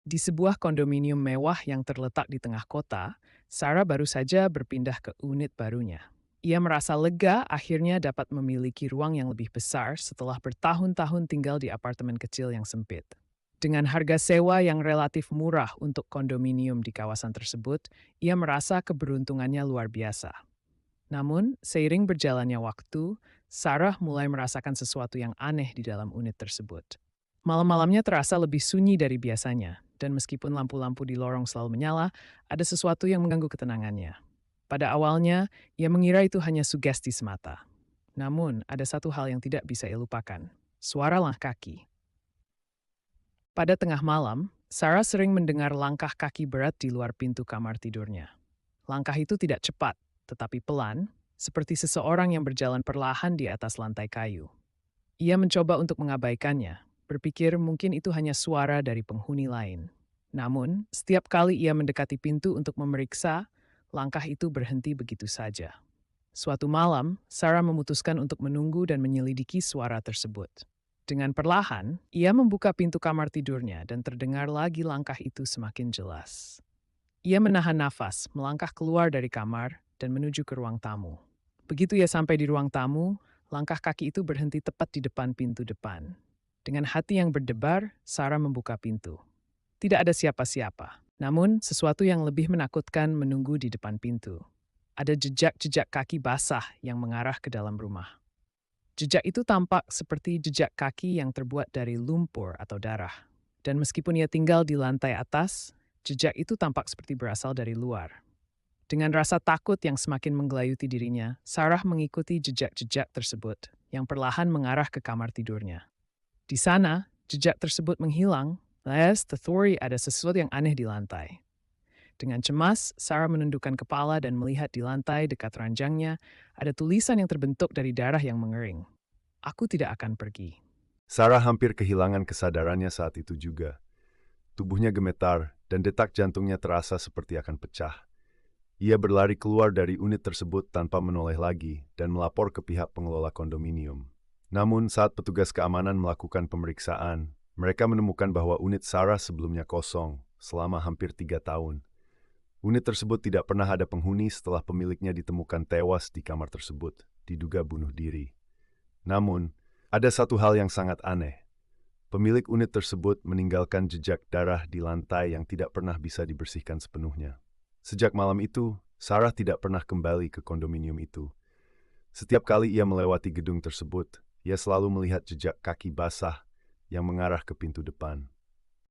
Di sebuah kondominium mewah yang terletak di tengah kota, Sarah baru saja berpindah ke unit barunya. Ia merasa lega akhirnya dapat memiliki ruang yang lebih besar setelah bertahun-tahun tinggal di apartemen kecil yang sempit. Dengan harga sewa yang relatif murah untuk kondominium di kawasan tersebut, ia merasa keberuntungannya luar biasa. Namun, seiring berjalannya waktu, Sarah mulai merasakan sesuatu yang aneh di dalam unit tersebut. Malam-malamnya terasa lebih sunyi dari biasanya, dan meskipun lampu-lampu di lorong selalu menyala, ada sesuatu yang mengganggu ketenangannya. Pada awalnya, ia mengira itu hanya sugesti semata. Namun, ada satu hal yang tidak bisa ia lupakan, suara langkah kaki. Pada tengah malam, Sarah sering mendengar langkah kaki berat di luar pintu kamar tidurnya. Langkah itu tidak cepat, tetapi pelan, seperti seseorang yang berjalan perlahan di atas lantai kayu. Ia mencoba untuk mengabaikannya, berpikir mungkin itu hanya suara dari penghuni lain. Namun, setiap kali ia mendekati pintu untuk memeriksa, langkah itu berhenti begitu saja. Suatu malam, Sarah memutuskan untuk menunggu dan menyelidiki suara tersebut. Dengan perlahan, ia membuka pintu kamar tidurnya dan terdengar lagi langkah itu semakin jelas. Ia menahan nafas, melangkah keluar dari kamar, dan menuju ke ruang tamu. Begitu ia sampai di ruang tamu, langkah kaki itu berhenti tepat di depan pintu depan. Dengan hati yang berdebar, Sarah membuka pintu. Tidak ada siapa-siapa. Namun, sesuatu yang lebih menakutkan menunggu di depan pintu. Ada jejak-jejak kaki basah yang mengarah ke dalam rumah. Jejak itu tampak seperti jejak kaki yang terbuat dari lumpur atau darah. Dan meskipun ia tinggal di lantai atas, jejak itu tampak seperti berasal dari luar. Dengan rasa takut yang semakin menggelayuti dirinya, Sarah mengikuti jejak-jejak tersebut yang perlahan mengarah ke kamar tidurnya. Di sana, jejak tersebut menghilang, alias teori ada sesuatu yang aneh di lantai. Dengan cemas, Sarah menundukkan kepala dan melihat di lantai dekat ranjangnya ada tulisan yang terbentuk dari darah yang mengering. Aku tidak akan pergi. Sarah hampir kehilangan kesadarannya saat itu juga. Tubuhnya gemetar dan detak jantungnya terasa seperti akan pecah. Ia berlari keluar dari unit tersebut tanpa menoleh lagi dan melapor ke pihak pengelola kondominium. Namun saat petugas keamanan melakukan pemeriksaan, mereka menemukan bahwa unit Sarah sebelumnya kosong selama hampir 3 tahun. Unit tersebut tidak pernah ada penghuni setelah pemiliknya ditemukan tewas di kamar tersebut, diduga bunuh diri. Namun, ada satu hal yang sangat aneh. Pemilik unit tersebut meninggalkan jejak darah di lantai yang tidak pernah bisa dibersihkan sepenuhnya. Sejak malam itu, Sarah tidak pernah kembali ke kondominium itu. Setiap kali ia melewati gedung tersebut, ia selalu melihat jejak kaki basah yang mengarah ke pintu depan.